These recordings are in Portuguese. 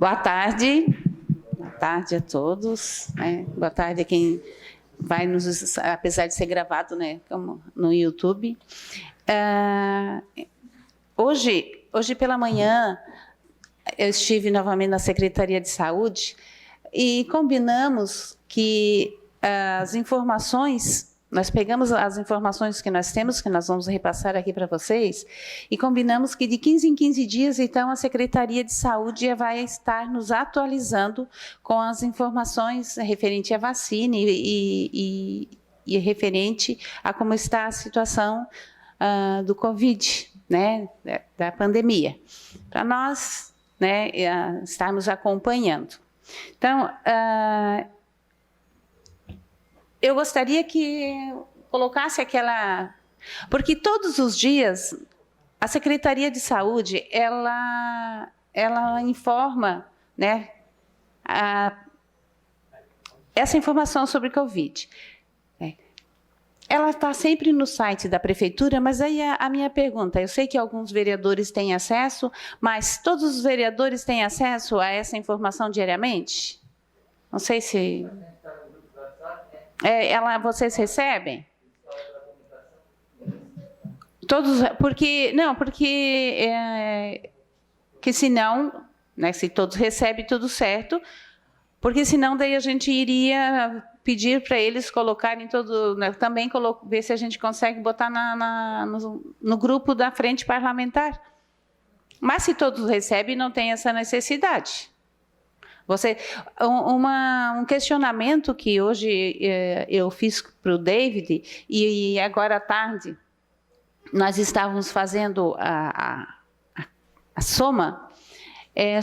Boa tarde. Boa tarde a todos. Boa tarde a quem vai nos... Apesar de ser gravado, né, como no YouTube. Hoje pela manhã, eu estive novamente na Secretaria de Saúde e combinamos que as informações... Nós pegamos as informações que nós temos, que nós vamos repassar aqui para vocês, e combinamos que de 15 em 15 dias, então, a Secretaria de Saúde vai estar nos atualizando com as informações referente à vacina e referente a como está a situação do Covid, né, da pandemia, para nós, né, estarmos acompanhando. Então, eu gostaria que colocasse aquela... Porque todos os dias, a Secretaria de Saúde, ela informa, né, essa informação sobre Covid. Ela está sempre no site da Prefeitura, mas aí a minha pergunta, eu sei que alguns vereadores têm acesso, mas todos os vereadores têm acesso a essa informação diariamente? Não sei se... vocês recebem? Todos, porque senão, né, se todos recebem tudo certo, porque senão daí a gente iria pedir para eles colocarem todo, né, também ver se a gente consegue botar no grupo da frente parlamentar. Mas se todos recebem, não tem essa necessidade. Um questionamento que hoje eu fiz para o David, e agora à tarde nós estávamos fazendo a soma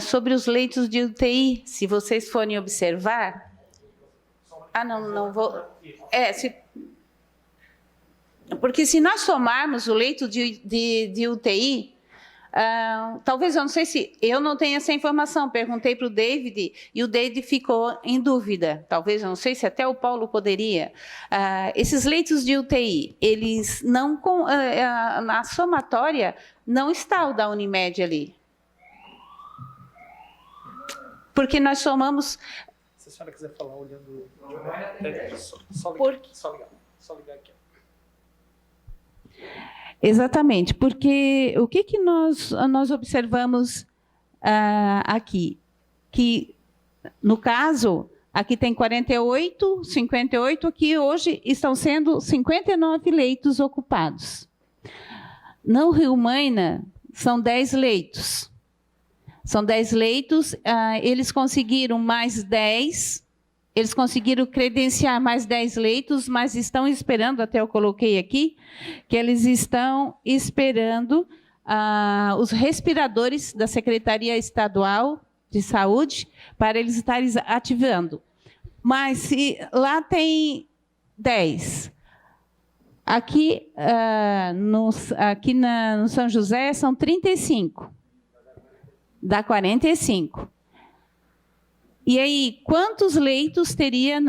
sobre os leitos de UTI. Se vocês forem observar... não vou... Porque se nós somarmos o leito de UTI... talvez, eu não sei se... Eu não tenho essa informação, perguntei para o David, e o David ficou em dúvida. Talvez, eu não sei se até o Paulo poderia. Esses leitos de UTI, eles não... na somatória, não está o da Unimed ali. Porque nós somamos... Se a senhora quiser falar olhando... Só ligar aqui. Exatamente, porque o que nós observamos aqui? Que, no caso, aqui tem 48, 58, aqui hoje estão sendo 59 leitos ocupados. No Rio Maina, são 10 leitos. São 10 leitos, eles conseguiram mais 10, eles conseguiram credenciar mais 10 leitos, mas estão esperando, até eu coloquei aqui, que eles estão esperando os respiradores da Secretaria Estadual de Saúde para eles estarem ativando. Mas se lá tem 10, aqui, no São José são 35, dá 45. E aí, quantos leitos teria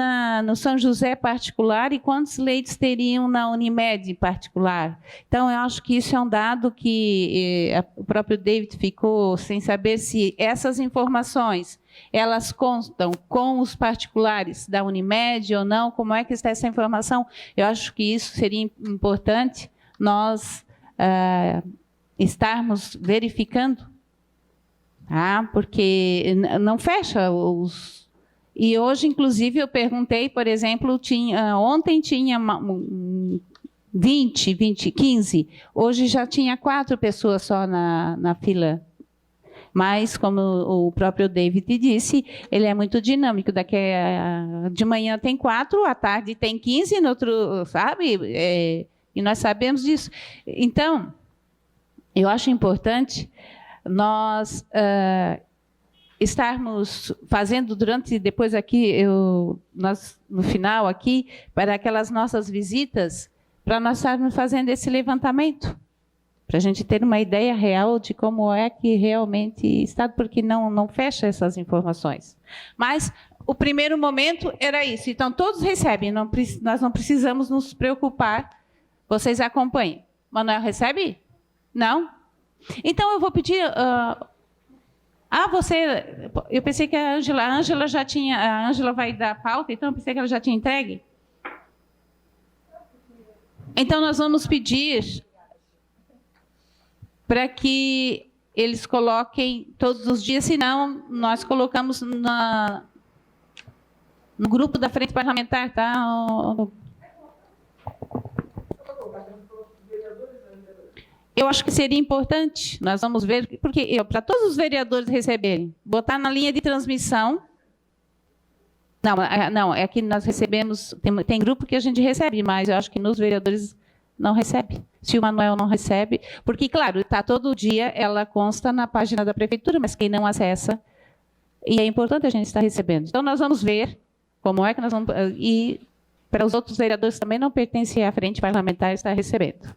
no São José particular e quantos leitos teriam na Unimed particular? Então, eu acho que isso é um dado que o próprio David ficou sem saber se essas informações, elas constam com os particulares da Unimed ou não, como é que está essa informação? Eu acho que isso seria importante nós estarmos verificando. Porque não fecha os... E hoje, inclusive, eu perguntei, por exemplo, ontem tinha 15, hoje já tinha 4 pessoas só na fila. Mas, como o próprio David disse, ele é muito dinâmico. De manhã tem 4, à tarde tem 15, no outro, sabe? E nós sabemos disso. Então, eu acho importante nós estarmos fazendo depois aqui, no final aqui, para aquelas nossas visitas, para nós estarmos fazendo esse levantamento, para a gente ter uma ideia real de como é que realmente está, porque não fecha essas informações. Mas o primeiro momento era isso, então todos recebem, nós não precisamos nos preocupar, vocês acompanhem. Manuel recebe? Não? Então, eu vou pedir Ah, você... Eu pensei que a Ângela já tinha... A Ângela vai dar a pauta, então eu pensei que ela já tinha entregue. Então, nós vamos pedir para que eles coloquem todos os dias, senão nós colocamos no grupo da Frente Parlamentar, tá? Eu acho que seria importante, nós vamos ver, porque para todos os vereadores receberem, botar na linha de transmissão. Não, é que nós recebemos, tem grupo que a gente recebe, mas eu acho que nos vereadores não recebe. Se o Manuel não recebe, porque, claro, está todo dia, ela consta na página da prefeitura, mas quem não acessa, e é importante a gente estar recebendo. Então, nós vamos ver como é que nós vamos... E para os outros vereadores também não pertencem à frente parlamentar estar recebendo.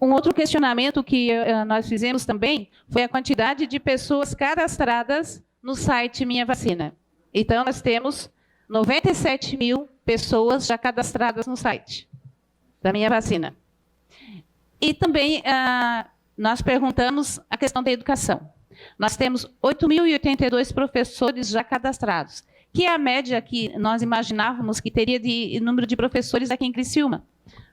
Um outro questionamento que nós fizemos também foi a quantidade de pessoas cadastradas no site Minha Vacina. Então, nós temos 97 mil pessoas já cadastradas no site da Minha Vacina. E também nós perguntamos a questão da educação. Nós temos 8.082 professores já cadastrados, que é a média que nós imaginávamos que teria de número de professores aqui em Criciúma.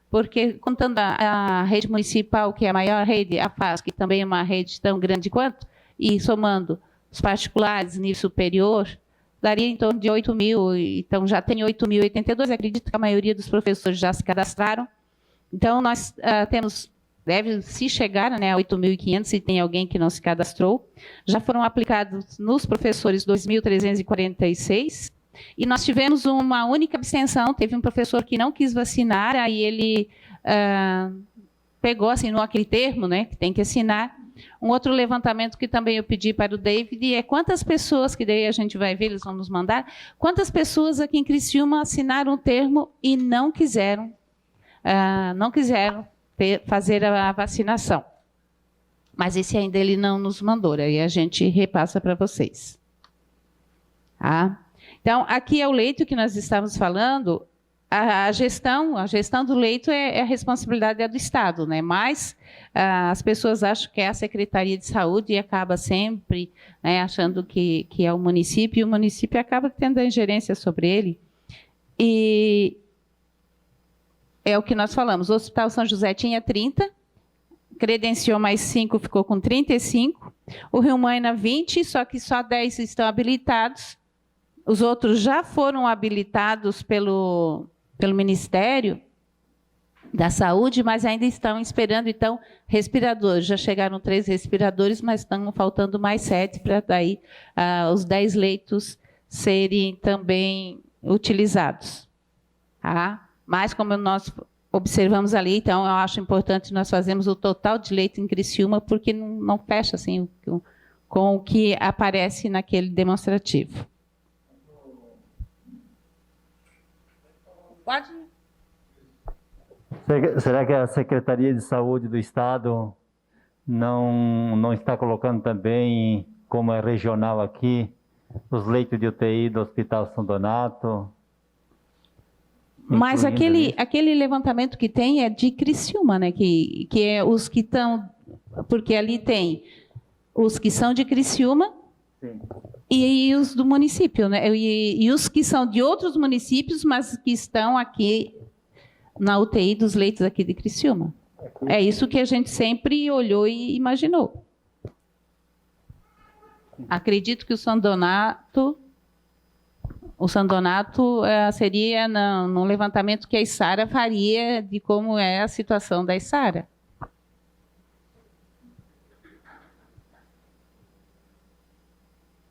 Porque, contando a rede municipal, que é a maior rede, a FAS, que também é uma rede tão grande quanto, e somando os particulares, nível superior, daria em torno de 8 mil, então já tem 8.082, acredito que a maioria dos professores já se cadastraram. Então, nós deve se chegar, né, a 8.500, se tem alguém que não se cadastrou. Já foram aplicados nos professores 2.346, e nós tivemos uma única abstenção, teve um professor que não quis vacinar, aí ele pegou, assinou aquele termo, né, que tem que assinar. Um outro levantamento que também eu pedi para o David é quantas pessoas, que daí a gente vai ver, eles vão nos mandar, quantas pessoas aqui em Criciúma assinaram o termo e não quiseram fazer a vacinação. Mas esse ainda ele não nos mandou, aí a gente repassa para vocês. Tá? Então, aqui é o leito que nós estamos falando. A gestão do leito é a responsabilidade do Estado, né? Mas as pessoas acham que é a Secretaria de Saúde e acaba sempre, né, achando que é o município, e o município acaba tendo a ingerência sobre ele. E é o que nós falamos, o Hospital São José tinha 30, credenciou mais 5, ficou com 35, o Rio Maina 20, só que só 10 estão habilitados, os outros já foram habilitados pelo Ministério da Saúde, mas ainda estão esperando, então, respiradores. Já chegaram 3 respiradores, mas estão faltando mais 7 para daí os 10 leitos serem também utilizados. Tá? Mas, como nós observamos ali, então, eu acho importante nós fazermos o total de leito em Criciúma, porque não fecha assim, com o que aparece naquele demonstrativo. Pode. Será que a Secretaria de Saúde do Estado não está colocando também, como é regional aqui, os leitos de UTI do Hospital São Donato? Mas aquele levantamento que tem é de Criciúma, né? Que é os que estão... Porque ali tem os que são de Criciúma. Sim. E os do município, né? E os que são de outros municípios, mas que estão aqui na UTI dos leitos aqui de Criciúma. É isso que a gente sempre olhou e imaginou. Acredito que o São Donato seria no levantamento que a Isara faria de como é a situação da Isara.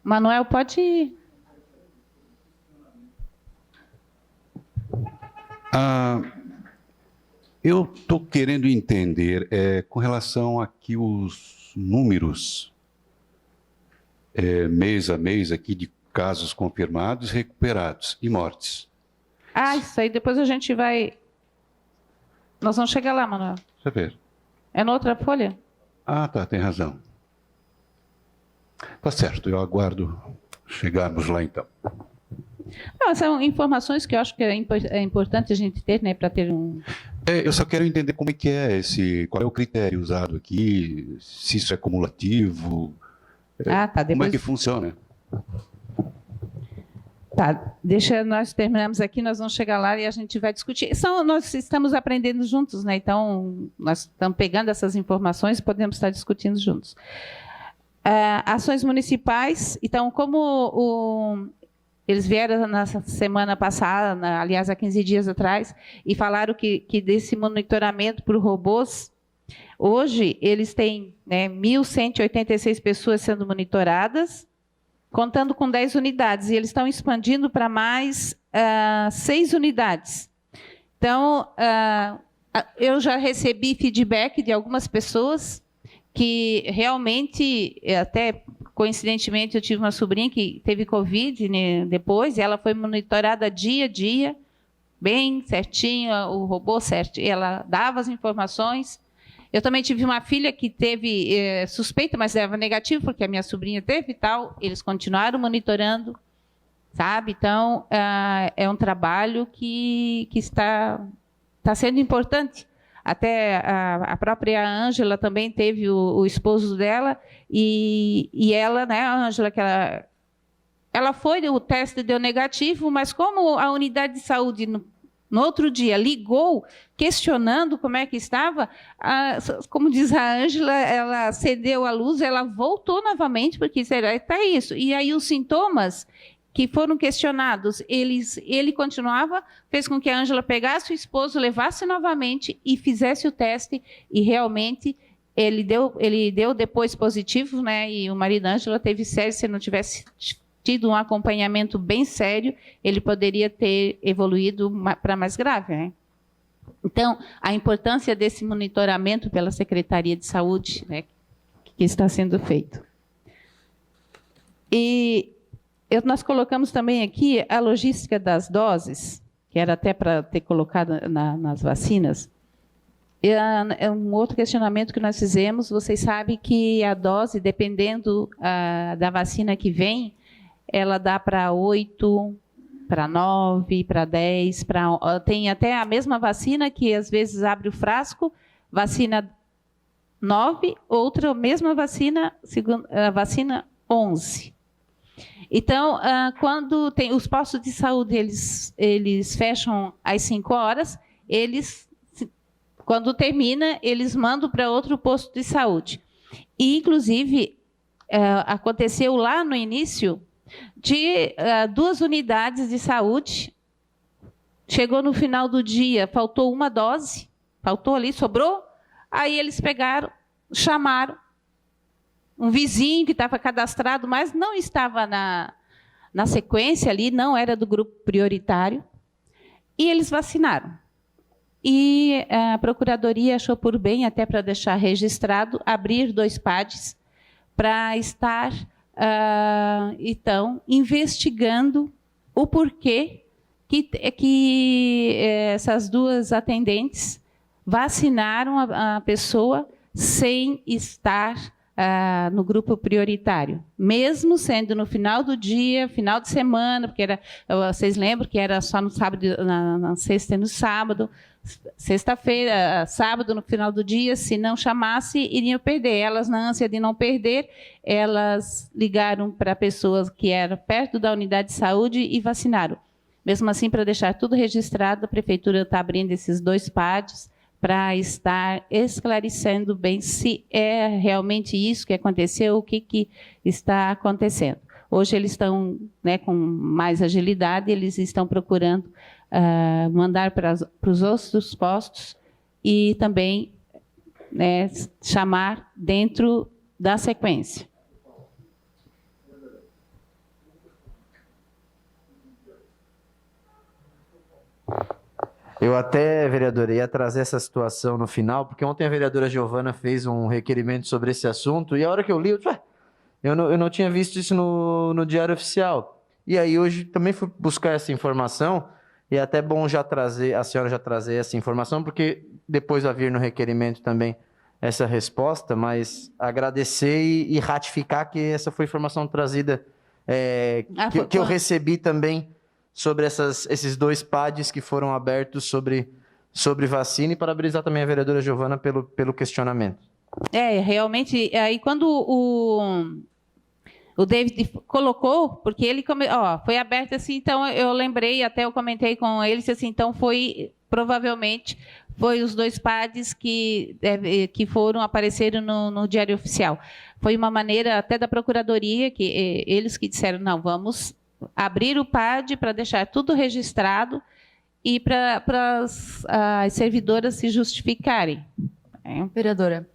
Manuel, pode ir. Eu estou querendo entender, com relação aqui os números, mês a mês, aqui de casos confirmados, recuperados e mortes. Isso aí depois a gente vai... Nós vamos chegar lá, Manuel. Deixa eu ver. É na outra folha? Tá, tem razão. Tá certo, eu aguardo chegarmos lá então. Não, são informações que eu acho que é importante a gente ter, né, para ter Eu só quero entender como é que é qual é o critério usado aqui, se isso é cumulativo, Ah, tá. como é Depois. que funciona? Tá, nós terminamos aqui, nós vamos chegar lá e a gente vai discutir. Nós estamos aprendendo juntos, né? Então, nós estamos pegando essas informações e podemos estar discutindo juntos. Ações municipais, então, eles vieram na semana passada, aliás, há 15 dias atrás, e falaram que desse monitoramento por robôs, hoje eles têm 1.186 pessoas sendo monitoradas, contando com 10 unidades, e eles estão expandindo para mais 6 unidades. Então, eu já recebi feedback de algumas pessoas que realmente, até coincidentemente, eu tive uma sobrinha que teve Covid, né, depois, e ela foi monitorada dia a dia, bem certinho, o robô certo, ela dava as informações. Eu também tive uma filha que teve suspeita, mas dava negativo, porque a minha sobrinha teve e tal. Eles continuaram monitorando, sabe? Então, é um trabalho que está sendo importante. Até a própria Ângela também teve o esposo dela, e ela, né, a Ângela, que ela foi, o teste deu negativo, mas como a unidade de saúde no outro dia ligou, questionando como é que estava, como diz a Ângela, ela cedeu a luz, ela voltou novamente, porque está isso. E aí os sintomas que foram questionados, ele continuava, fez com que a Ângela pegasse o esposo, levasse novamente e fizesse o teste, e realmente ele deu depois positivo, né? E o marido da Ângela teve sério, se não tivesse tido um acompanhamento bem sério, ele poderia ter evoluído para mais grave, né? Então, a importância desse monitoramento pela Secretaria de Saúde, né, que está sendo feito. E nós colocamos também aqui a logística das doses, que era até para ter colocado nas vacinas. É um outro questionamento que nós fizemos. Vocês sabem que a dose, dependendo da vacina que vem, ela dá para 8, para 9, para 10, tem até a mesma vacina que às vezes abre o frasco, vacina 9, outra mesma vacina, vacina 11. Então, quando tem os postos de saúde, eles fecham às 5 horas, quando termina, eles mandam para outro posto de saúde. E, inclusive, aconteceu lá no início de 2 unidades de saúde, chegou no final do dia, faltou uma dose, faltou ali, sobrou, aí eles pegaram, chamaram um vizinho que estava cadastrado, mas não estava na sequência ali, não era do grupo prioritário, e eles vacinaram. E a Procuradoria achou por bem, até para deixar registrado, abrir 2 PADs para estar, então, investigando o porquê que essas 2 atendentes vacinaram a pessoa sem estar no grupo prioritário, mesmo sendo no final do dia, final de semana, porque vocês lembram que era só no sábado, na sexta e no sábado, sexta-feira, sábado, no final do dia, se não chamasse, iriam perder. Elas, na ânsia de não perder, elas ligaram para pessoas que eram perto da unidade de saúde e vacinaram. Mesmo assim, para deixar tudo registrado, a Prefeitura está abrindo esses 2 PADs para estar esclarecendo bem se é realmente isso que aconteceu, o que está acontecendo. Hoje eles estão, né, com mais agilidade, eles estão procurando mandar para os outros postos e também, né, chamar dentro da sequência. Eu até, vereadora, ia trazer essa situação no final, porque ontem a vereadora Giovana fez um requerimento sobre esse assunto, e a hora que eu li, eu não tinha visto isso no Diário Oficial. E aí hoje também fui buscar essa informação, e é até bom a senhora já trazer essa informação, porque depois vai vir no requerimento também essa resposta, mas agradecer e ratificar que essa foi informação trazida, que eu recebi também sobre esses 2 PADs que foram abertos sobre sobre vacina e parabenizar também a vereadora Giovana pelo questionamento. Realmente, aí quando o David colocou, porque ele foi aberto assim, então eu lembrei, até eu comentei com ele, assim, então provavelmente foi os 2 PADs que apareceram no Diário Oficial. Foi uma maneira até da Procuradoria, que eles que disseram, não, vamos abrir o PAD para deixar tudo registrado e para as servidoras se justificarem. Vereadora,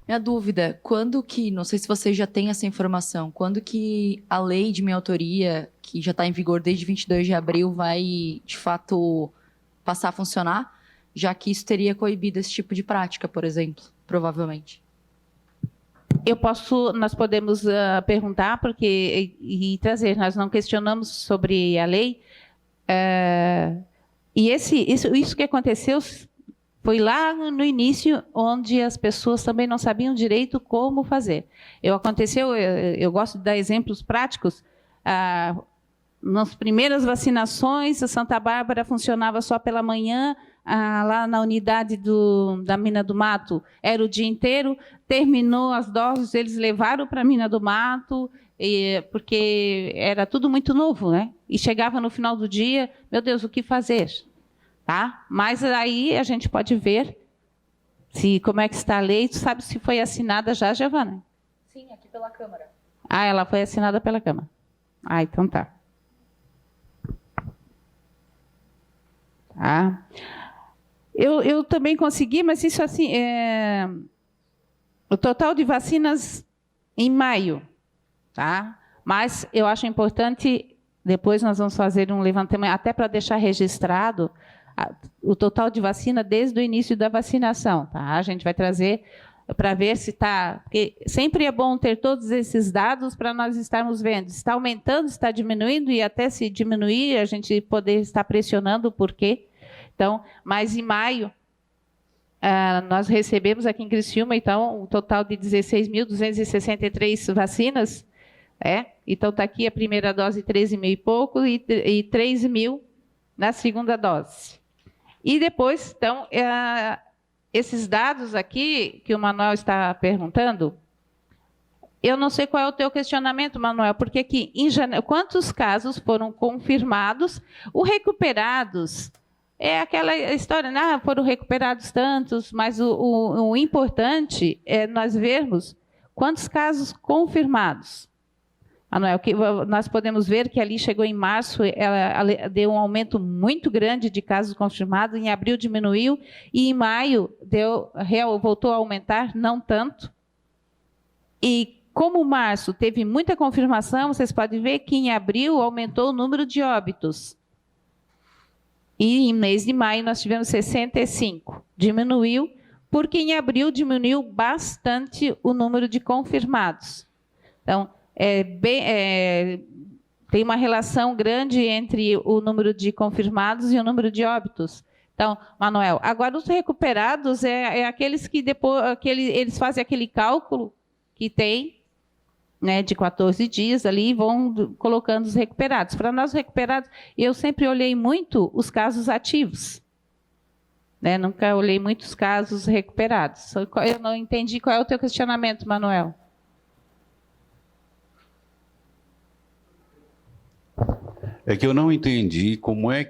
minha dúvida, quando que, não sei se você já tem essa informação, quando que a lei de minha autoria, que já está em vigor desde 22 de abril, vai, de fato, passar a funcionar, já que isso teria coibido esse tipo de prática, por exemplo, provavelmente? Nós podemos perguntar e trazer, nós não questionamos sobre a lei, e isso que aconteceu foi lá no início, onde as pessoas também não sabiam direito como fazer. Eu gosto de dar exemplos práticos. Nas primeiras vacinações, a Santa Bárbara funcionava só pela manhã, lá na unidade da Mina do Mato era o dia inteiro, terminou as doses, eles levaram para a Mina do Mato, porque era tudo muito novo, né? E chegava no final do dia, meu Deus, o que fazer? Tá? Mas aí a gente pode ver como é que está a lei. Tu sabe se foi assinada já, Giovana? Sim, aqui pela Câmara. Ela foi assinada pela Câmara. Então tá. Eu também consegui, mas isso assim, o total de vacinas em maio, tá? Mas eu acho importante, depois nós vamos fazer um levantamento, até para deixar registrado, o total de vacina desde o início da vacinação, tá? A gente vai trazer para ver se está... Porque sempre é bom ter todos esses dados para nós estarmos vendo se está aumentando, se está diminuindo, e até se diminuir, a gente poder estar pressionando o porquê. Então, mas em maio, nós recebemos aqui em Criciúma, então, um total de 16.263 vacinas, então está aqui a primeira dose, 13 mil e pouco, e 3 mil na segunda dose. E depois, então, esses dados aqui que o Manuel está perguntando, eu não sei qual é o teu questionamento, Manuel, porque aqui em janeiro, quantos casos foram confirmados? O recuperados é aquela história, foram recuperados tantos, mas o importante é nós vermos quantos casos confirmados. Manuel, nós podemos ver que ali chegou em março, ela deu um aumento muito grande de casos confirmados, em abril diminuiu, e em maio voltou a aumentar, não tanto. E como março teve muita confirmação, vocês podem ver que em abril aumentou o número de óbitos. E em mês de maio nós tivemos 65, diminuiu, porque em abril diminuiu bastante o número de confirmados. Então, tem uma relação grande entre o número de confirmados e o número de óbitos. Então, Manuel, agora os recuperados aqueles que depois eles fazem aquele cálculo que tem, né, de 14 dias ali, e vão colocando os recuperados. Para nós recuperados, eu sempre olhei muito os casos ativos, né? Nunca olhei muitos casos recuperados. Eu não entendi qual é o teu questionamento, Manuel. É que eu não entendi como é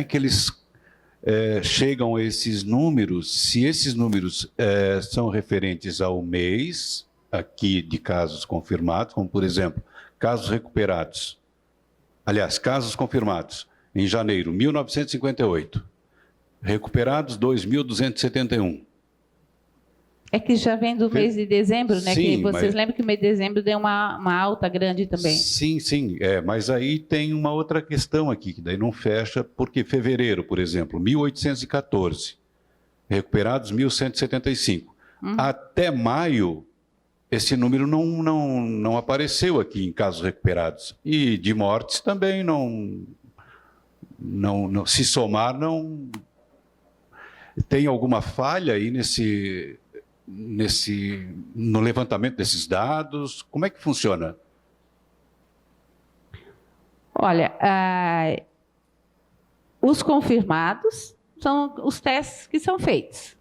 que eles chegam a esses números, se esses números são referentes ao mês aqui de casos confirmados, como, por exemplo, casos recuperados. Aliás, casos confirmados. Em janeiro, 1.958. Recuperados, 2.271. É que já vem do mês de dezembro, né? Sim, que vocês lembram que o mês de dezembro deu uma alta grande também. Sim, sim. Mas aí tem uma outra questão aqui, que daí não fecha, porque fevereiro, por exemplo, 1.814. Recuperados, 1.175. Até maio, esse número não apareceu aqui em casos recuperados. E de mortes também não se somar, não... Tem alguma falha aí no levantamento desses dados? Como é que funciona? Olha, os confirmados, são os testes que são feitos.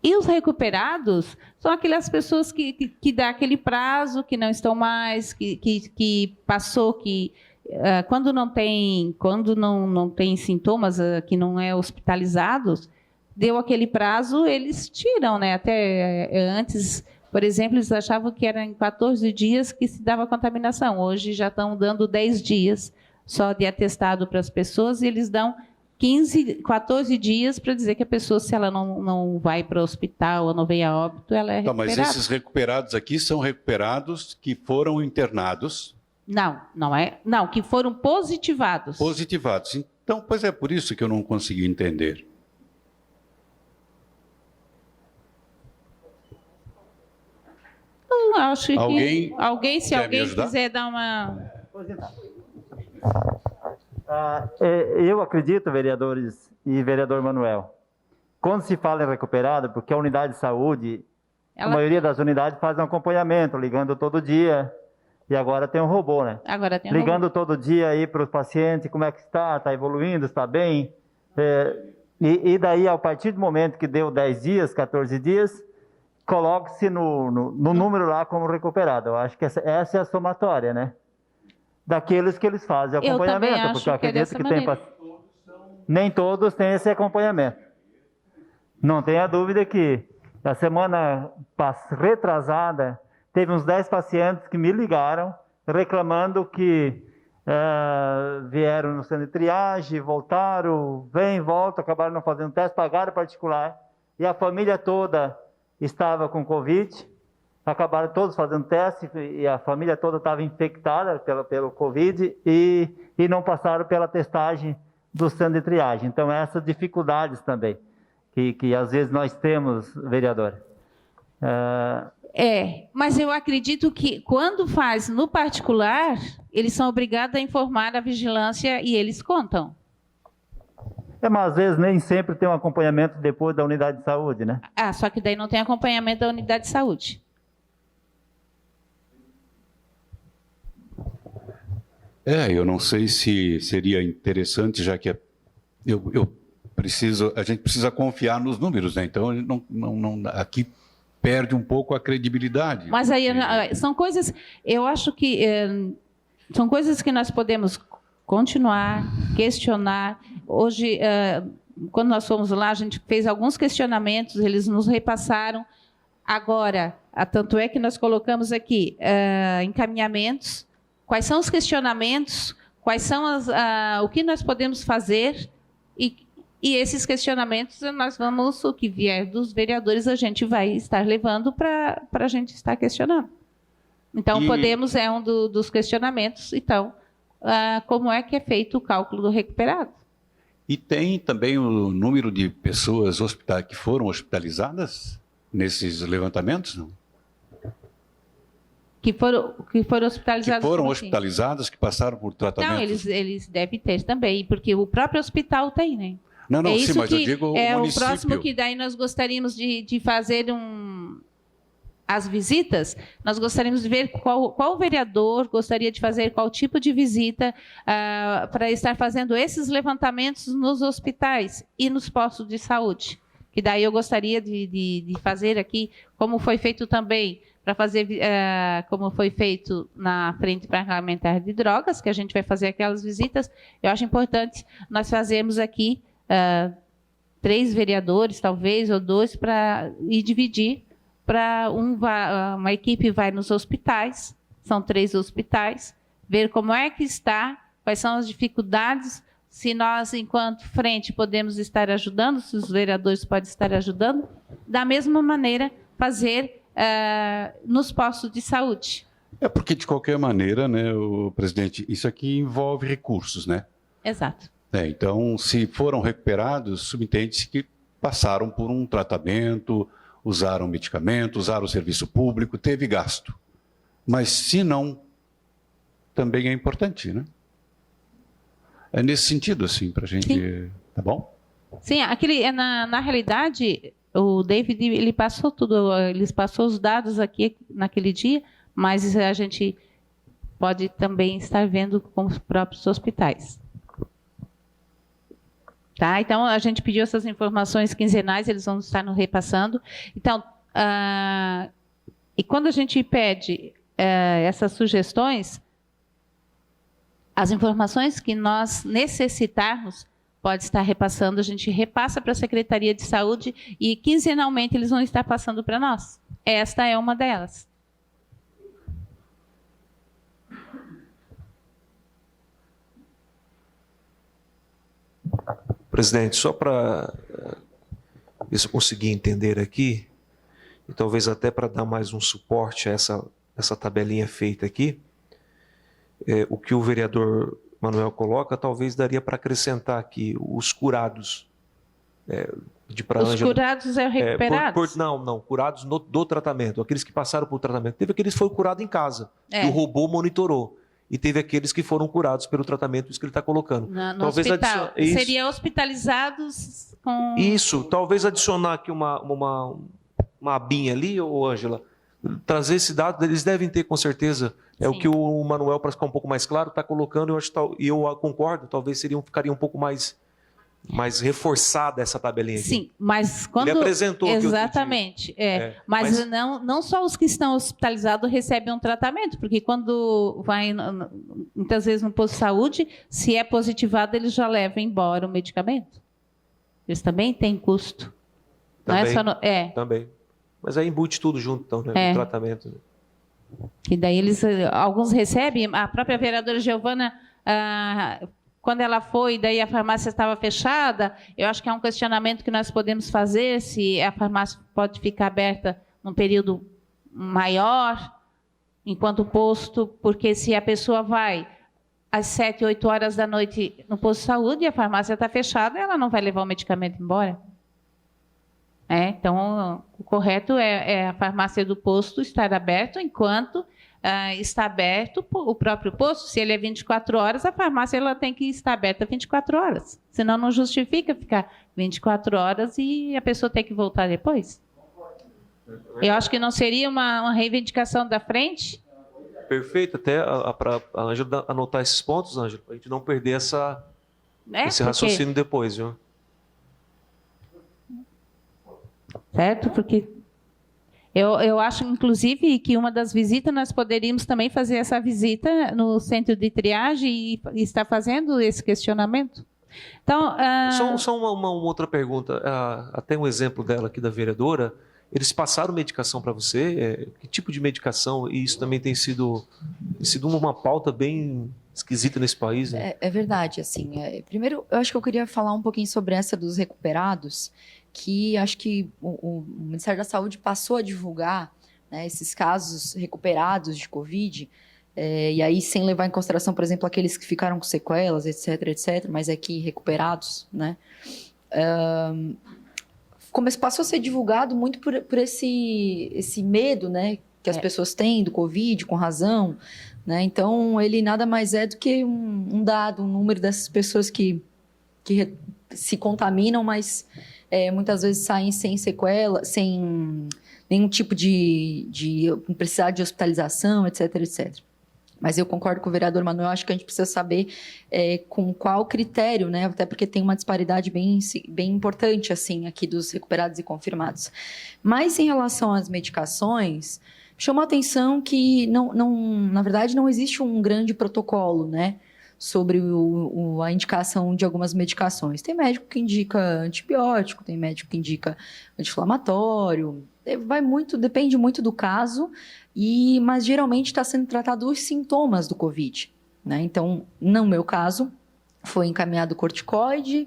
E os recuperados são aquelas pessoas que dá aquele prazo, que não estão mais, que passou, quando não tem sintomas, que não é hospitalizados, deu aquele prazo, eles tiram, né? Até antes, por exemplo, eles achavam que era em 14 dias que se dava contaminação. Hoje já estão dando 10 dias só de atestado para as pessoas e eles dão 14 dias para dizer que a pessoa, se ela não vai para o hospital ou não vem a óbito, ela é recuperada. Mas esses recuperados aqui são recuperados que foram internados? Não, que foram positivados. Positivados. Então, pois é por isso que eu não consegui entender. Eu acho que se alguém quiser dar uma... Eu acredito, vereadores e vereador Manuel, quando se fala em recuperado, porque a unidade de saúde, a maioria das unidades faz um acompanhamento, ligando todo dia, e agora tem um robô, né? Agora tem um ligando todo dia aí para os pacientes, como é que está evoluindo, está bem. E daí, a partir do momento que deu 10 dias, 14 dias, coloque-se no número lá como recuperado. Eu acho que essa é a somatória, né? Daqueles que eles fazem acompanhamento, porque eu acredito que tem... Nem todos têm esse acompanhamento. Não tenha dúvida que a semana retrasada, teve uns 10 pacientes que me ligaram reclamando que vieram no centro de triagem, voltaram, voltam, acabaram não fazendo teste, pagaram particular, e a família toda estava com Covid, acabaram todos fazendo teste, e a família toda estava infectada pelo Covid, e não passaram pela testagem do centro de triagem. Então, essas dificuldades também, que às vezes nós temos, vereador. Mas eu acredito que quando faz no particular, eles são obrigados a informar a vigilância e eles contam. Mas às vezes nem sempre tem um acompanhamento depois da unidade de saúde, né? Só que daí não tem acompanhamento da unidade de saúde. Eu não sei se seria interessante, já que a gente precisa confiar nos números, né? Então, aqui perde um pouco a credibilidade. Mas aí são coisas, eu acho que são coisas que nós podemos continuar, questionar. Hoje, quando nós fomos lá, a gente fez alguns questionamentos, eles nos repassaram. Agora, tanto é que nós colocamos aqui encaminhamentos. Quais são os questionamentos? Quais são o que nós podemos fazer? E esses questionamentos, o que vier dos vereadores, a gente vai estar levando para a gente estar questionando. Então, é um dos questionamentos. Então, como é que é feito o cálculo do recuperado? E tem também o número de pessoas que foram hospitalizadas nesses levantamentos, não? Que foram hospitalizadas. Que foram hospitalizadas, que passaram por tratamento. Não, eles devem ter também, porque o próprio hospital tem, né? Não, sim, mas eu digo o município. O próximo que daí nós gostaríamos de fazer as visitas, nós gostaríamos de ver qual vereador gostaria de fazer qual tipo de visita para estar fazendo esses levantamentos nos hospitais e nos postos de saúde. Que daí eu gostaria de fazer aqui, como foi feito também, para fazer como foi feito na Frente Parlamentar de Drogas, que a gente vai fazer aquelas visitas. Eu acho importante nós fazermos aqui 3 vereadores, talvez, ou 2, e dividir para uma equipe vai nos hospitais, são 3 hospitais, ver como é que está, quais são as dificuldades, se nós, enquanto frente, podemos estar ajudando, se os vereadores podem estar ajudando, da mesma maneira, fazer nos postos de saúde. Porque, de qualquer maneira, né, o presidente, isso aqui envolve recursos, né? Exato. Então, se foram recuperados, subentende-se que passaram por um tratamento, usaram medicamento, usaram o serviço público, teve gasto. Mas, se não, também é importante, né? É nesse sentido, assim, para a gente... Sim. Tá bom? Sim, na realidade, o David, ele passou tudo, ele passou os dados aqui naquele dia, mas a gente pode também estar vendo com os próprios hospitais. Tá? Então, a gente pediu essas informações quinzenais, eles vão estar nos repassando. Então, e quando a gente pede essas sugestões, as informações que nós necessitarmos, pode estar repassando, a gente repassa para a Secretaria de Saúde e quinzenalmente eles vão estar passando para nós. Esta é uma delas. Presidente, só para ver se eu conseguir entender aqui, e talvez até para dar mais um suporte a essa tabelinha feita aqui, o que o vereador Manuel coloca, talvez daria para acrescentar aqui os curados. Os curados é recuperados? Não, curados do tratamento, aqueles que passaram por tratamento. Teve aqueles que foram curados em casa, que o robô monitorou. E teve aqueles que foram curados pelo tratamento, isso que ele está colocando. No talvez hospital. Seria hospitalizados com... Isso, talvez adicionar aqui uma abinha ali, ô Ângela, trazer esse dado, eles devem ter com certeza, Sim. O que o Manuel, para ficar um pouco mais claro, está colocando, e eu concordo, talvez ficaria um pouco mais reforçada essa tabelinha aqui. Sim, mas quando... Ele apresentou exatamente, mas não só os que estão hospitalizados recebem um tratamento, porque quando vai, muitas vezes no posto de saúde, se é positivado, eles já levam embora o medicamento. Eles também têm custo. Também, não é só também. Mas aí embute tudo junto, então, né? O tratamento. E daí alguns recebem, a própria vereadora Giovana... quando ela foi, daí a farmácia estava fechada, eu acho que é um questionamento que nós podemos fazer, se a farmácia pode ficar aberta num período maior, enquanto o posto, porque se a pessoa vai às 7, 8 horas da noite no posto de saúde e a farmácia está fechada, ela não vai levar o medicamento embora. Então, o correto é a farmácia do posto estar aberta enquanto... está aberto o próprio posto. Se ele é 24 horas, a farmácia ela tem que estar aberta 24 horas. Senão não justifica ficar 24 horas e a pessoa ter que voltar depois. Eu acho que não seria uma reivindicação da frente? Perfeito, até para a Ângela anotar esses pontos, Ângela, para a gente não perder esse raciocínio depois, viu? Certo? Porque... Eu acho, inclusive, que uma das visitas nós poderíamos também fazer essa visita no centro de triagem e estar fazendo esse questionamento. Então, Só uma outra pergunta. Até um exemplo dela aqui da vereadora. Eles passaram medicação para você? Que tipo de medicação? E isso também tem sido uma pauta bem esquisita nesse país. Né? É verdade. Assim, primeiro, eu acho que eu queria falar um pouquinho sobre essa dos recuperados, que acho que o Ministério da Saúde passou a divulgar, né, esses casos recuperados de Covid, e aí sem levar em consideração, por exemplo, aqueles que ficaram com sequelas, etc., mas aqui recuperados, né? Passou a ser divulgado muito por esse medo, né, que as pessoas têm do Covid, com razão, né? Então, ele nada mais é do que um dado, um número dessas pessoas que se contaminam, mas... muitas vezes saem sem sequela, sem nenhum tipo de precisar de hospitalização, etc. Mas eu concordo com o vereador Manuel, acho que a gente precisa saber com qual critério, né? Até porque tem uma disparidade bem importante assim, aqui dos recuperados e confirmados. Mas em relação às medicações, chamou a atenção que, na verdade, não existe um grande protocolo, né? Sobre a indicação de algumas medicações. Tem médico que indica antibiótico, tem médico que indica anti-inflamatório, depende muito do caso, mas geralmente está sendo tratado os sintomas do Covid, né? Então, no meu caso, foi encaminhado corticoide,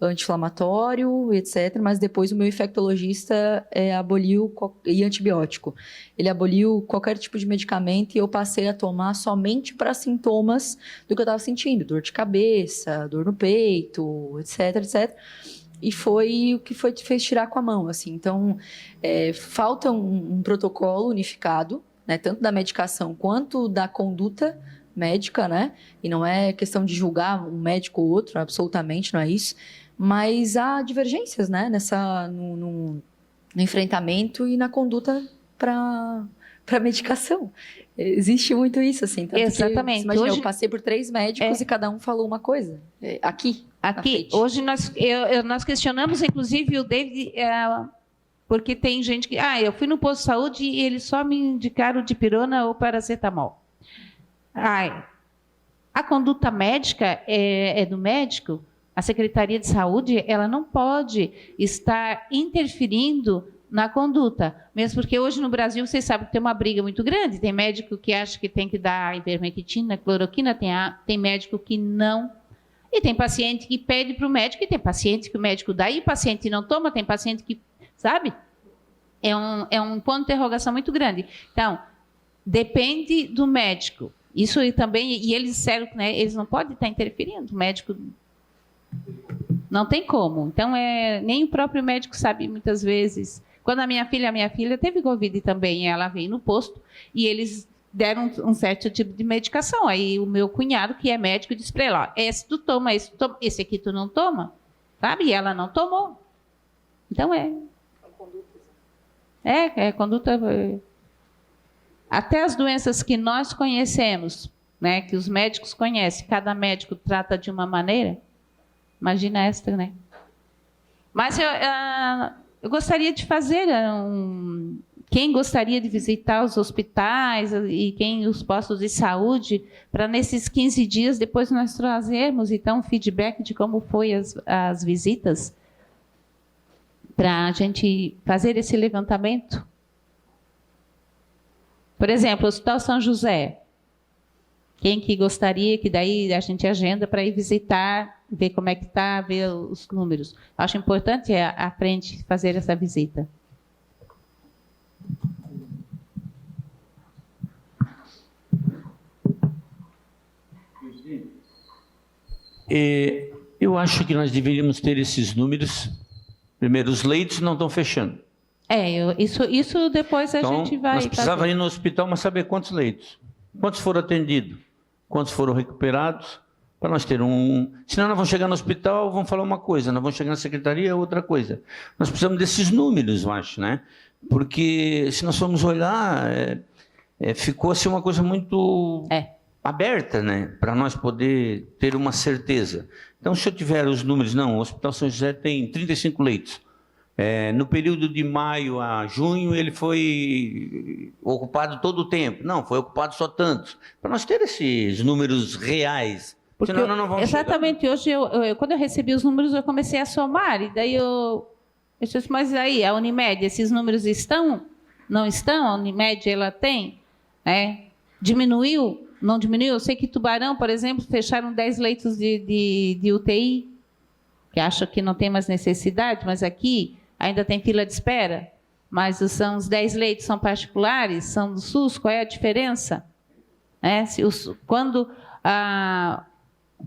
anti-inflamatório, etc., mas depois o meu infectologista aboliu e antibiótico. Ele aboliu qualquer tipo de medicamento e eu passei a tomar somente para sintomas do que eu estava sentindo, dor de cabeça, dor no peito, etc. E foi o que fez tirar com a mão, assim. Então, falta um protocolo unificado, né, tanto da medicação quanto da conduta médica, né? E não é questão de julgar um médico ou outro, absolutamente não é isso. Mas há divergências, né, no enfrentamento e na conduta para medicação. Existe muito isso, assim. Exatamente. Imagina, eu passei por 3 médicos e cada um falou uma coisa. Aqui, Aqui, FIT. hoje nós questionamos, inclusive, o David, porque tem gente que... eu fui no posto de saúde e eles só me indicaram dipirona ou paracetamol. A conduta médica é do médico. A Secretaria de Saúde, ela não pode estar interferindo na conduta, mesmo porque hoje no Brasil, vocês sabem que tem uma briga muito grande, tem médico que acha que tem que dar ivermectina, cloroquina, tem médico que não, e tem paciente que pede para o médico, e tem paciente que o médico dá, e o paciente não toma, tem paciente que, sabe? É um ponto de interrogação muito grande. Então, depende do médico. Isso também, e eles disseram que eles não podem estar interferindo, o médico não tem como. Então, nem o próprio médico sabe muitas vezes. Quando a minha filha teve Covid também, ela veio no posto e eles deram um certo tipo de medicação. Aí o meu cunhado, que é médico, disse para ela, esse tu toma, esse aqui tu não toma, sabe? E ela não tomou. Então, conduta... Até as doenças que nós conhecemos, né, que os médicos conhecem, cada médico trata de uma maneira, imagina esta, né? Mas eu gostaria de fazer quem gostaria de visitar os hospitais e os postos de saúde, para nesses 15 dias depois nós trazermos, então, um feedback de como foi as visitas, para a gente fazer esse levantamento. Por exemplo, o Hospital São José. Quem que gostaria, que daí a gente agenda para ir visitar, ver como é que está, ver os números. Acho importante à frente fazer essa visita. Eu acho que nós deveríamos ter esses números. Primeiro, os leitos não estão fechando. Isso depois a gente vai... Nós precisávamos ir no hospital, mas saber quantos leitos, quantos foram atendidos, quantos foram recuperados, para nós ter Senão nós vamos chegar no hospital, vamos falar uma coisa, nós vamos chegar na secretaria, outra coisa. Nós precisamos desses números, eu acho, né? Porque se nós formos olhar, ficou assim uma coisa muito aberta, né? Para nós poder ter uma certeza. Então, se eu tiver os números, não, o Hospital São José tem 35 leitos. No período de maio a junho, ele foi ocupado todo o tempo. Não, foi ocupado só tantos. Para nós ter esses números reais. Porque senão não vamos exatamente, chegar. hoje, quando eu recebi os números, eu comecei a somar. E daí eu disse, mas aí, a Unimed, esses números estão? Não estão? A Unimed, ela tem? Diminuiu? Não diminuiu? Eu sei que Tubarão, por exemplo, fecharam 10 leitos de UTI, que acham que não tem mais necessidade, mas aqui... ainda tem fila de espera, mas os 10 leitos são particulares, são do SUS, qual é a diferença? Quando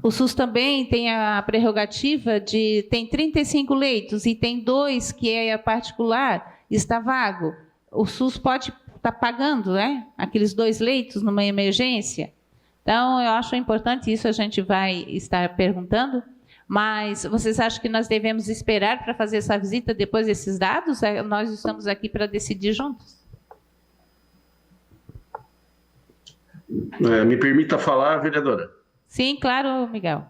o SUS também tem a prerrogativa tem 35 leitos e tem 2 que é particular, está vago, o SUS pode estar pagando, aqueles 2 leitos numa emergência. Então, eu acho importante isso, a gente vai estar perguntando. Mas vocês acham que nós devemos esperar para fazer essa visita depois desses dados? Nós estamos aqui para decidir juntos. Me permita falar, vereadora? Sim, claro, Miguel.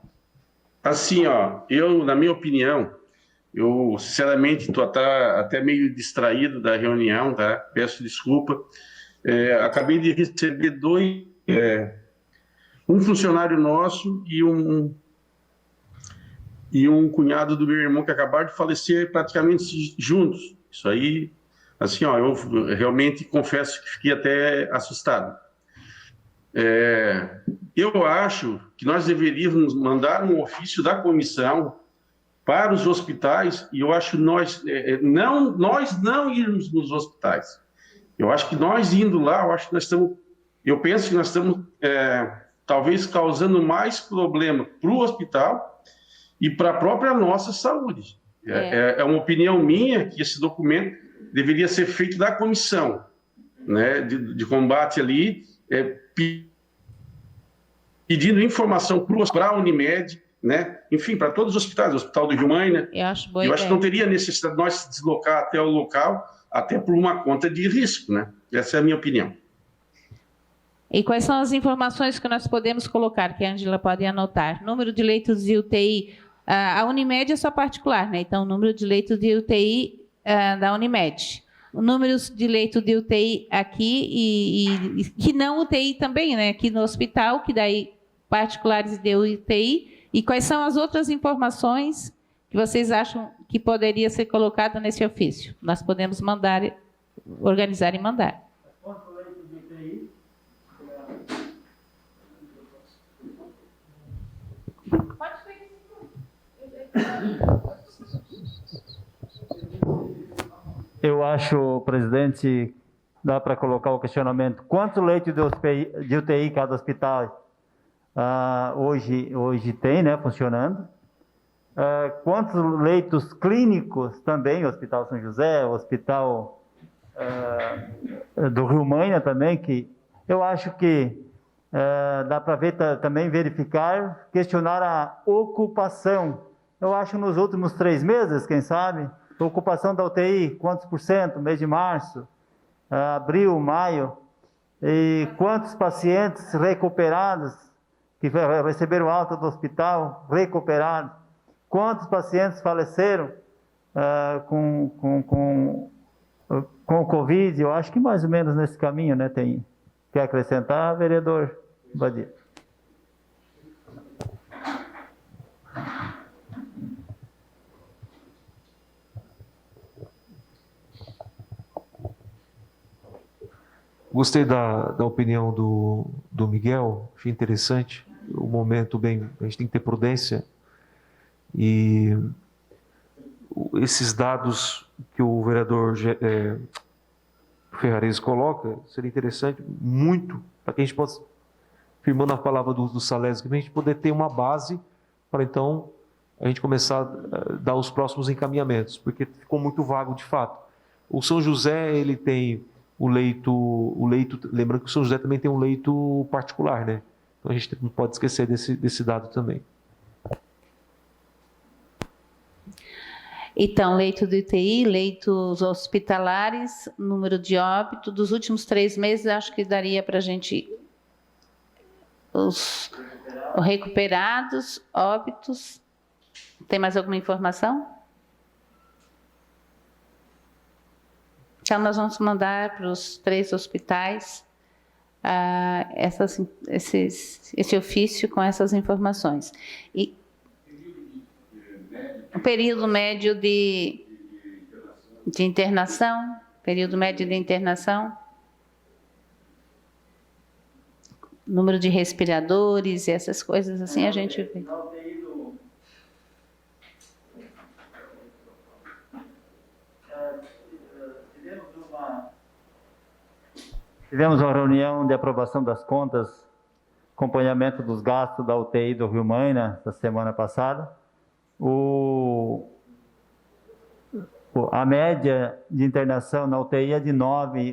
Assim, na minha opinião, eu sinceramente estou até meio distraído da reunião, tá? Peço desculpa. Acabei de receber 2, um funcionário nosso e um cunhado do meu irmão que acabaram de falecer praticamente juntos. Isso aí, assim, eu realmente confesso que fiquei até assustado. Eu acho que nós deveríamos mandar um ofício da comissão para os hospitais, e eu acho nós não irmos nos hospitais. Eu acho que nós indo lá, eu penso que nós estamos talvez causando mais problema para o hospital e para a própria nossa saúde. É uma opinião minha que esse documento deveria ser feito da comissão, né, de combate ali, pedindo informação para a Unimed, né, enfim, para todos os hospitais, o Hospital do Rio Mãe, né? Eu acho que não teria necessidade de nós se deslocar até o local, até por uma conta de risco, né? Essa é a minha opinião. E quais são as informações que nós podemos colocar, que a Ângela pode anotar? Número de leitos de UTI A Unimed é só particular, né? Então, o número de leitos de UTI da Unimed. O número de leitos de UTI aqui e que não UTI também, né? Aqui no hospital, que daí particulares de UTI. E quais são as outras informações que vocês acham que poderia ser colocada nesse ofício? Nós podemos mandar, organizar e mandar. Eu acho, presidente, dá para colocar o questionamento. Quantos leitos de UTI cada hospital hoje tem, né, funcionando? Quantos leitos clínicos também, o Hospital São José, o Hospital do Rio Maina também, que eu acho que dá para ver também, verificar, questionar a ocupação. Eu acho nos últimos 3 meses, quem sabe, a ocupação da UTI, quantos por cento, mês de março, abril, maio, e quantos pacientes recuperados, que receberam alta do hospital, recuperados, quantos pacientes faleceram com o Covid. Eu acho que mais ou menos nesse caminho, né? Quer acrescentar, vereador Badia? Gostei da opinião do Miguel, achei interessante. O momento a gente tem que ter prudência. E esses dados que o vereador Ferrares coloca, seria interessante muito para que a gente possa, firmando a palavra do Salésio, para a gente poder ter uma base para então a gente começar a dar os próximos encaminhamentos, porque ficou muito vago de fato. O São José, ele tem o leito, lembrando que o São José também tem um leito particular, né? Então a gente não pode esquecer desse dado também. Então, leito de UTI, leitos hospitalares, número de óbito, dos últimos 3 meses, acho que daria para a gente os recuperados, óbitos. Tem mais alguma informação? Então, nós vamos mandar para os 3 hospitais esse ofício com essas informações. E o período médio de internação, número de respiradores, essas coisas assim, a gente vê. Tivemos uma reunião de aprovação das contas, acompanhamento dos gastos da UTI do Rio Maina, da semana passada. A média de internação na UTI é de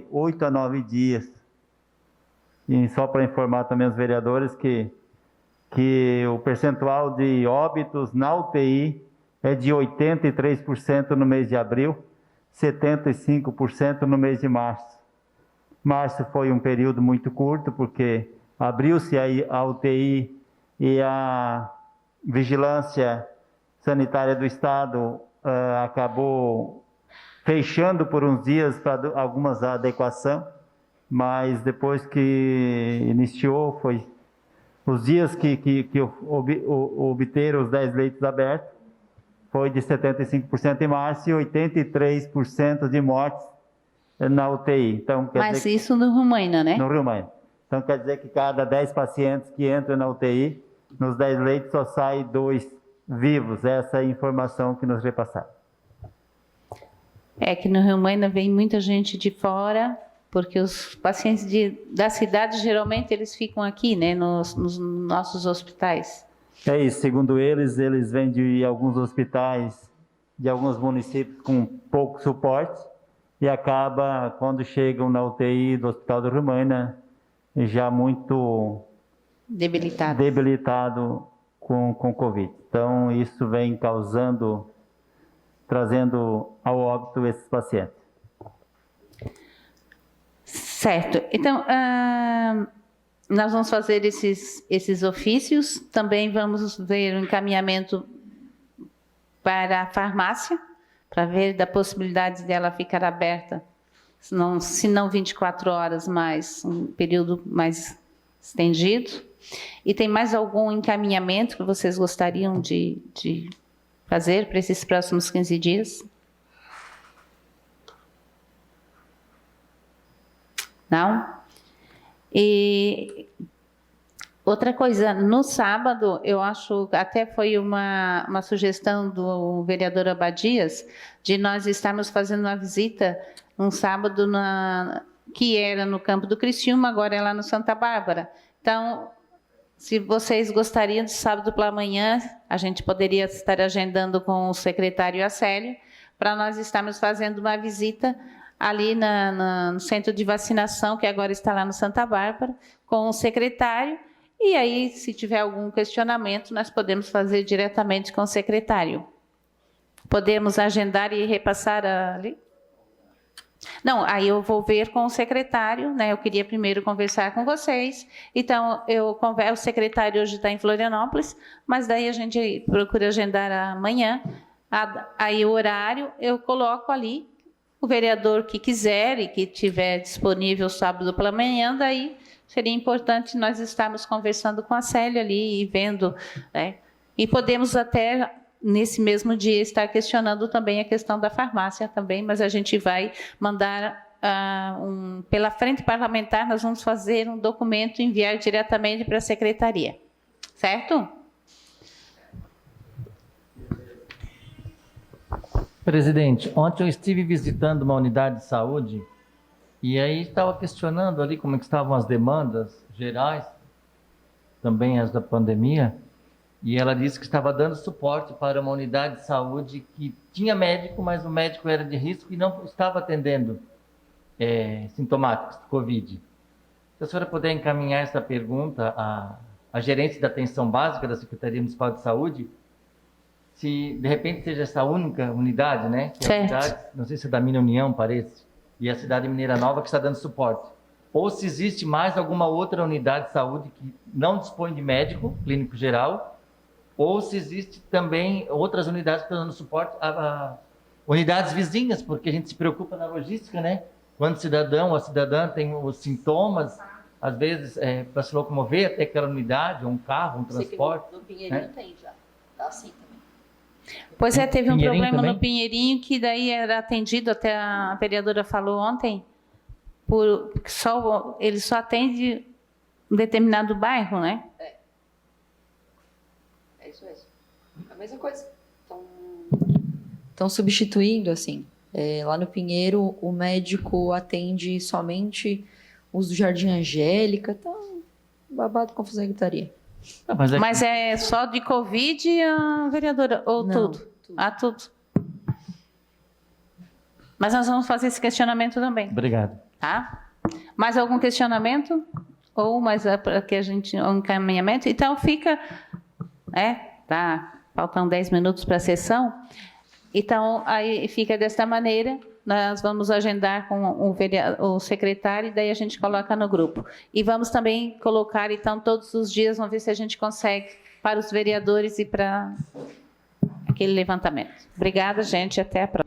8 a 9 dias. E só para informar também os vereadores que o percentual de óbitos na UTI é de 83% no mês de abril, 75% no mês de março. Março foi um período muito curto, porque abriu-se a UTI e a vigilância sanitária do Estado acabou fechando por uns dias para algumas adequação, mas depois que iniciou, foi os dias que obteram os 10 leitos abertos, foi de 75% em março e 83% de mortes na UTI. Então, mas isso no Rio Maina, né? No Rio Maina. Então, quer dizer que cada 10 pacientes que entram na UTI, nos 10 leitos só sai 2 vivos. Essa é a informação que nos repassaram. É que no Rio Maina vem muita gente de fora, porque os pacientes da cidade, geralmente, eles ficam aqui, né, nos nossos hospitais. É isso. Segundo eles vêm de alguns hospitais, de alguns municípios com pouco suporte, e acaba, quando chegam na UTI do Hospital do Rio Maina, já muito debilitado com Covid. Então, isso vem trazendo ao óbito esses pacientes. Certo. Então, nós vamos fazer esses ofícios, também vamos ver o encaminhamento para a farmácia, para ver da possibilidade dela ficar aberta, se não 24 horas, mas um período mais estendido. E tem mais algum encaminhamento que vocês gostariam de fazer para esses próximos 15 dias? Não? E outra coisa, no sábado, eu acho, até foi uma sugestão do vereador Abadias, de nós estarmos fazendo uma visita um sábado que era no campo do Criciúma, agora é lá no Santa Bárbara. Então, se vocês gostariam de sábado pela manhã, a gente poderia estar agendando com o secretário Acélio, para nós estarmos fazendo uma visita ali no centro de vacinação, que agora está lá no Santa Bárbara, com o secretário, e aí, se tiver algum questionamento, nós podemos fazer diretamente com o secretário. Podemos agendar e repassar ali? Não, aí eu vou ver com o secretário, né? Eu queria primeiro conversar com vocês. Então, o secretário hoje está em Florianópolis, mas daí a gente procura agendar amanhã. Aí o horário eu coloco ali, o vereador que quiser e que tiver disponível sábado pela manhã, daí seria importante nós estarmos conversando com a Célia ali e vendo, né? E podemos até, nesse mesmo dia, estar questionando também a questão da farmácia também, mas a gente vai mandar, pela frente parlamentar, nós vamos fazer um documento e enviar diretamente para a secretaria. Certo? Presidente, ontem eu estive visitando uma unidade de saúde e aí estava questionando ali como é que estavam as demandas gerais, também as da pandemia, e ela disse que estava dando suporte para uma unidade de saúde que tinha médico, mas o médico era de risco e não estava atendendo sintomáticos de Covid. Se a senhora puder encaminhar essa pergunta à gerência da atenção básica da Secretaria Municipal de Saúde, se de repente seja essa única unidade, né? Que é a unidade, não sei se é da Minha União, parece, e a cidade Mineira Nova que está dando suporte. Ou se existe mais alguma outra unidade de saúde que não dispõe de médico clínico geral, ou se existe também outras unidades que estão dando suporte a unidades vizinhas, porque a gente se preocupa na logística, né? Quando o cidadão ou a cidadã tem os sintomas, às vezes, para se locomover até aquela unidade, ou um carro, um transporte. No Pinheirinho tem já, tá assim também. Pois teve um Pinheirinho problema também? no Pinheirinho, que daí era atendido, até a vereadora falou ontem, ele só atende um determinado bairro, né? É isso mesmo. A mesma coisa. Estão substituindo, assim. Lá no Pinheiro, o médico atende somente os do Jardim Angélica. Então, babado, confusão e gritaria. Mas é só de Covid, a vereadora? Ou Não, tudo? Tudo. Mas nós vamos fazer esse questionamento também. Obrigado. Tá? Mais algum questionamento? Ou mais que a gente, um encaminhamento? Então fica, tá, faltam 10 minutos para a sessão. Então aí fica desta maneira, nós vamos agendar com o secretário e daí a gente coloca no grupo. E vamos também colocar, então, todos os dias, vamos ver se a gente consegue para os vereadores e para aquele levantamento. Obrigada, gente, até a próxima.